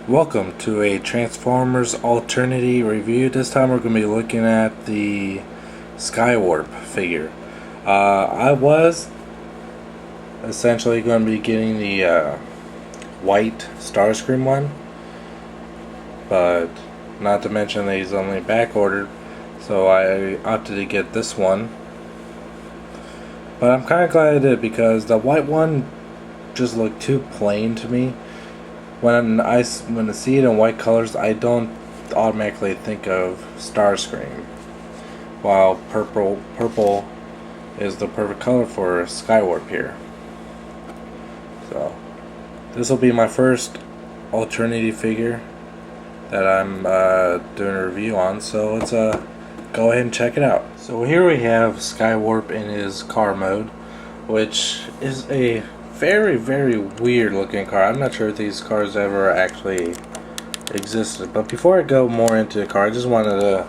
Welcome to a Transformers Alternity review. This time we're going to be looking at the Skywarp figure. I was essentially going to be getting the white Starscream one, but not to mention that he's only back ordered, so I opted to get this one. But I'm kind of glad I did because the white one just looked too plain to me. When I see it in white colors, I don't automatically think of Starscream, while purple is the perfect color for Skywarp here. So this will be my first Alternity figure that I'm doing a review on. So let's go ahead and check it out. So here we have Skywarp in his car mode, which is a very weird looking car. I'm not sure if these cars ever actually existed, but before I go more into the car, I just wanted to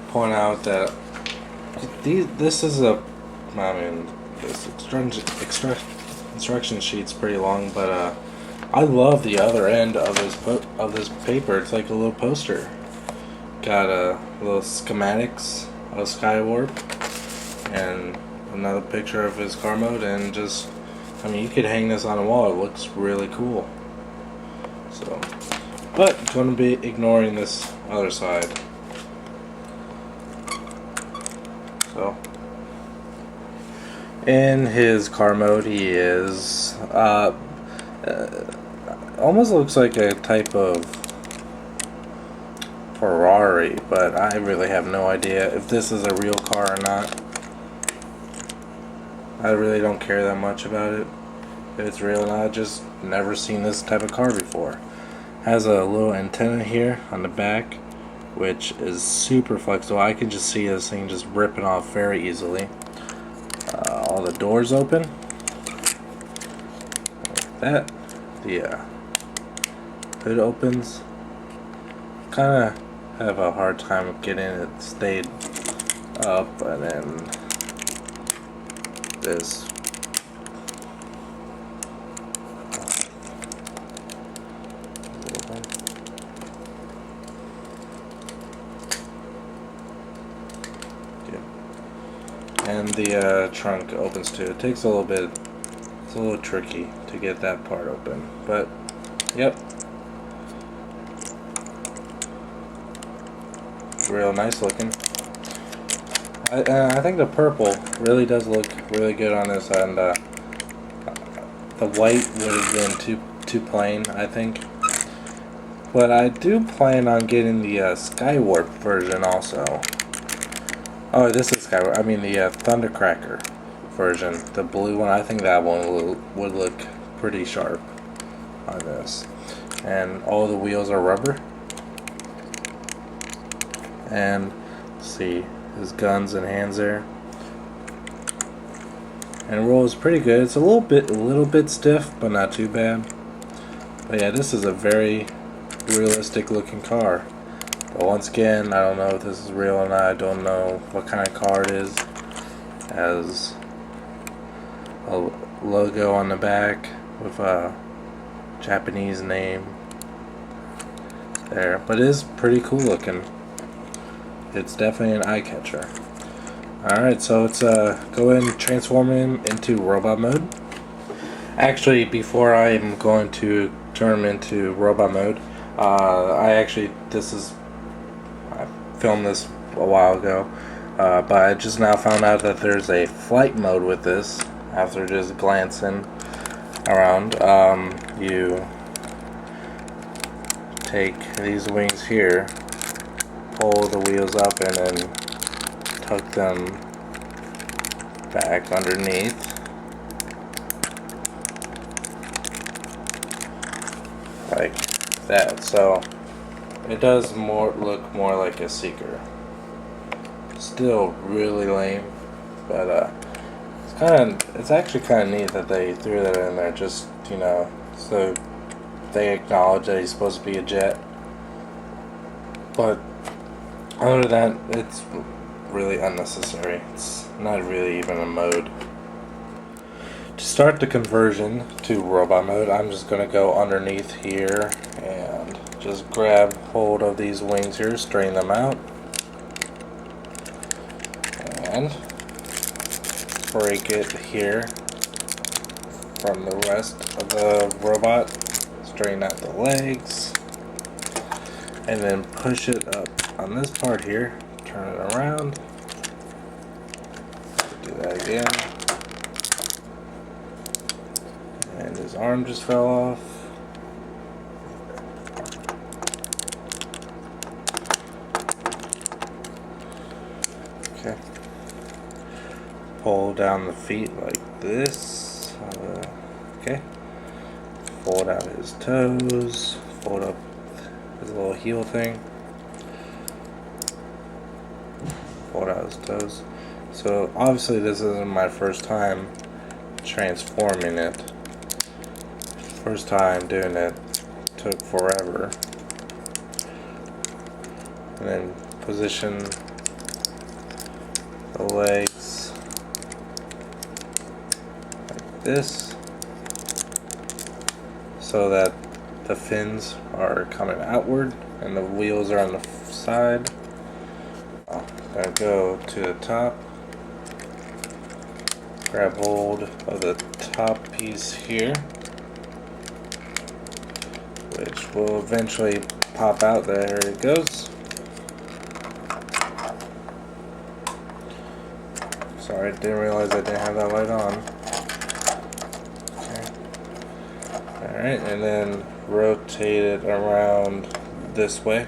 point out that this instruction sheet's pretty long, but I love the other end of this paper. It's like a little poster. Got a little schematics of Skywarp and another picture of his car mode, and just, I mean, you could hang this on a wall. It looks really cool. So, but I'm going to be ignoring this other side. So, in his car mode, he is almost looks like a type of Ferrari, but I really have no idea if this is a real car or not. I really don't care that much about it, if it's real or not. I've just never seen this type of car before. Has a little antenna here on the back, which is super flexible. I can just see this thing just ripping off very easily. All the doors open. Like that. The hood opens. Kind of have a hard time getting it stayed up, and then this and the trunk opens too. It takes a little bit, it's a little tricky to get that part open, but yep, real nice looking. I think the purple really does look really good on this, and the white would have been too plain, I think. But I do plan on getting the Skywarp version also. Oh, this is Skywarp. I mean the Thundercracker version, the blue one. I think that one would look pretty sharp on this. And all the wheels are rubber. And let's see, his guns and hands there. And it rolls pretty good. It's a little bit stiff, but not too bad. But yeah, this is a very realistic looking car. But once again, I don't know if this is real or not. I don't know what kind of car it is. It has a logo on the back with a Japanese name there. But it is pretty cool looking. It's definitely an eye catcher. Alright, so let's go ahead and transform him into robot mode. Actually, before I'm going to turn him into robot mode, I filmed this a while ago, but I just now found out that there's a flight mode with this. After just glancing around, you take these wings here, pull the wheels up, and then tuck them back underneath. Like that. So it does look more like a Seeker. Still really lame, but it's actually kind of neat that they threw that in there, just, you know, so they acknowledge that he's supposed to be a jet. But other than that, it's really unnecessary. It's not really even a mode. To start the conversion to robot mode, I'm just going to go underneath here and just grab hold of these wings here, straighten them out, and break it here from the rest of the robot. Straighten out the legs, and then push it up on this part here, turn it around, do that again, and his arm just fell off. Okay, pull down the feet like this, okay, fold out his toes, fold up his little heel thing, fold out his toes. So obviously this isn't my first time transforming it. First time doing it took forever. And then position the legs like this so that the fins are coming outward and the wheels are on the side. I'm gonna go to the top, grab hold of the top piece here, which will eventually pop out. There it goes. Sorry, I didn't realize I didn't have that light on. Okay. Alright, and then rotate it around this way.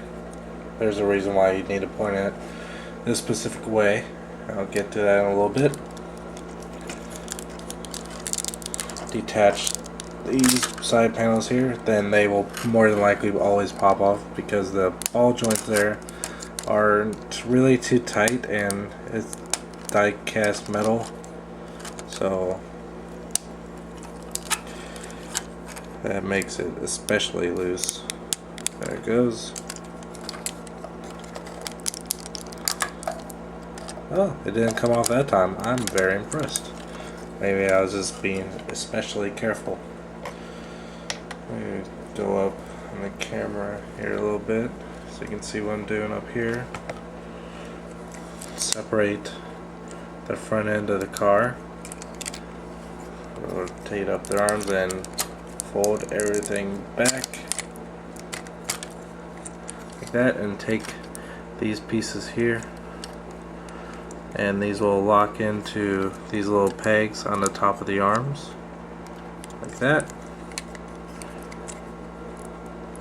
There's a reason why you need to point it this specific way. I'll get to that in a little bit. Detach these side panels here, then they will more than likely always pop off because the ball joints there aren't really too tight and it's die cast metal, so that makes it especially loose. There it goes. Oh, it didn't come off that time. I'm very impressed. Maybe I was just being especially careful. Let me go up on the camera here a little bit so you can see what I'm doing up here. Separate the front end of the car. Rotate up the arms and fold everything back like that, and take these pieces here, and these will lock into these little pegs on the top of the arms like that.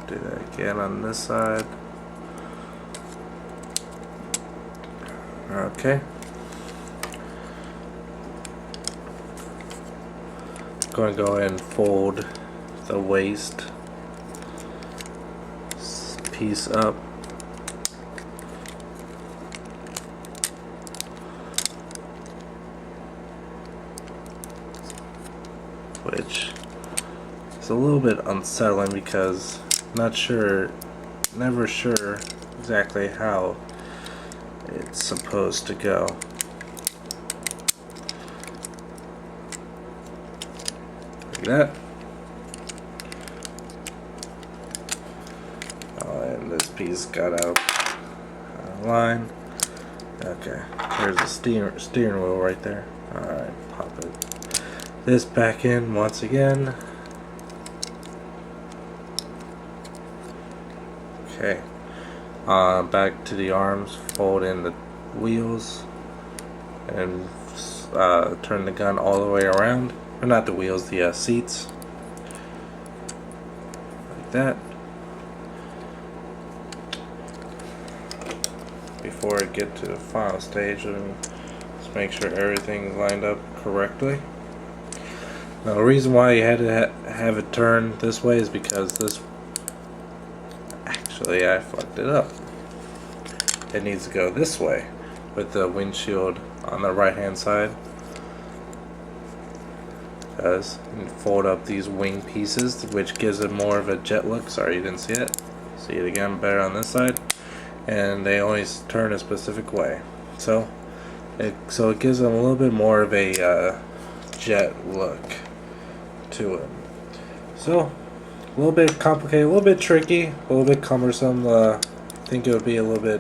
Do that again on this side. Okay. Going to go ahead and fold the waist piece up, which is a little bit unsettling because never sure exactly how it's supposed to go. Like that. Oh, and this piece got out of line. Okay, there's a steering wheel right there. Alright, pop this back in once again. Okay, back to the arms, fold in the wheels, and turn the gun all the way around. Or not the wheels, the seats. Like that. Before I get to the final stage, let's make sure everything's lined up correctly. Now the reason why you had to have it turn this way is because this, actually I fucked it up. It needs to go this way with the windshield on the right hand side. Because you fold up these wing pieces, which gives it more of a jet look. Sorry you didn't see it. See it again better on this side. And they only turn a specific way. So it gives them a little bit more of a jet look to it. So A little bit complicated, a little bit tricky, a little bit cumbersome. I think it would be a little bit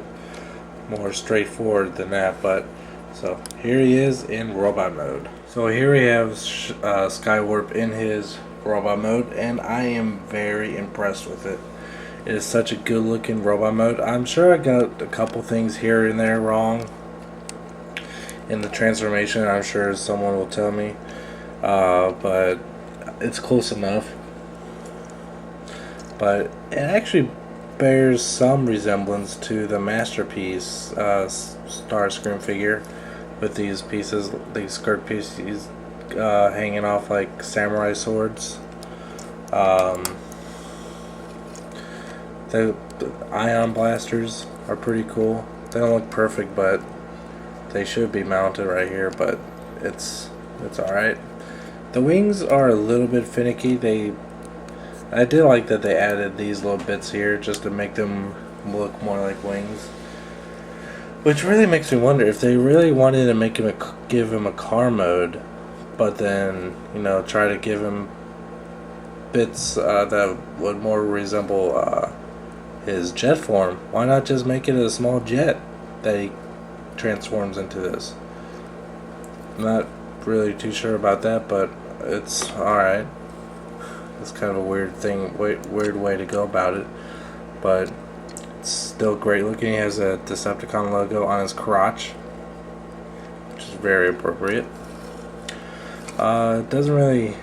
more straightforward than that, but so here he is in robot mode. So here we have Skywarp in his robot mode, and I am very impressed with it. It is such a good looking robot mode. I'm sure I got a couple things here and there wrong in the transformation. I'm sure someone will tell me, but it's close enough. But it actually bears some resemblance to the Masterpiece Starscream figure, with these pieces, these skirt pieces hanging off like samurai swords. The ion blasters are pretty cool. They don't look perfect, but they should be mounted right here, but it's alright. The wings are a little bit finicky. I did like that they added these little bits here just to make them look more like wings. Which really makes me wonder if they really wanted to give him a car mode, but then, you know, try to give him bits that would more resemble his jet form. Why not just make it a small jet that he transforms into this? I'm not really too sure about that, but it's alright. It's kind of a weird way to go about it, but it's still great looking. He has a Decepticon logo on his crotch, which is very appropriate. It doesn't really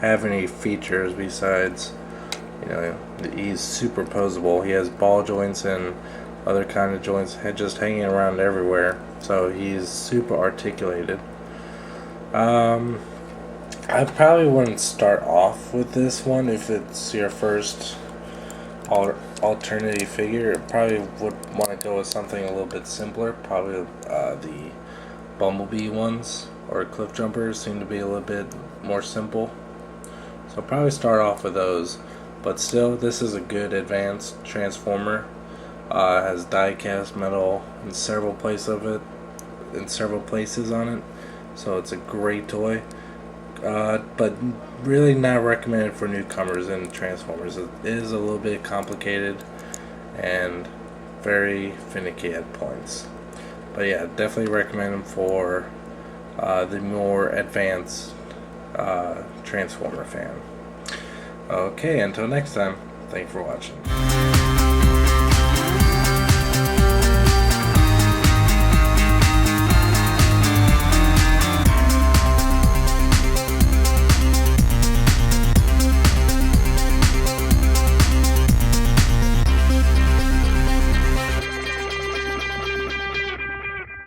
have any features besides, you know, he's superposable. He has ball joints and other kind of joints just hanging around everywhere, so he's super articulated. I probably wouldn't start off with this one if it's your first Alternity figure. Probably would want to go with something a little bit simpler. Probably the Bumblebee ones or Cliff Jumpers seem to be a little bit more simple. So probably start off with those. But still, this is a good advanced transformer. Has die-cast metal in several places on it. So it's a great toy. But really not recommended for newcomers in Transformers. It is a little bit complicated and very finicky at points. But yeah, definitely recommend them for the more advanced Transformer fan. Okay, until next time, thanks for watching.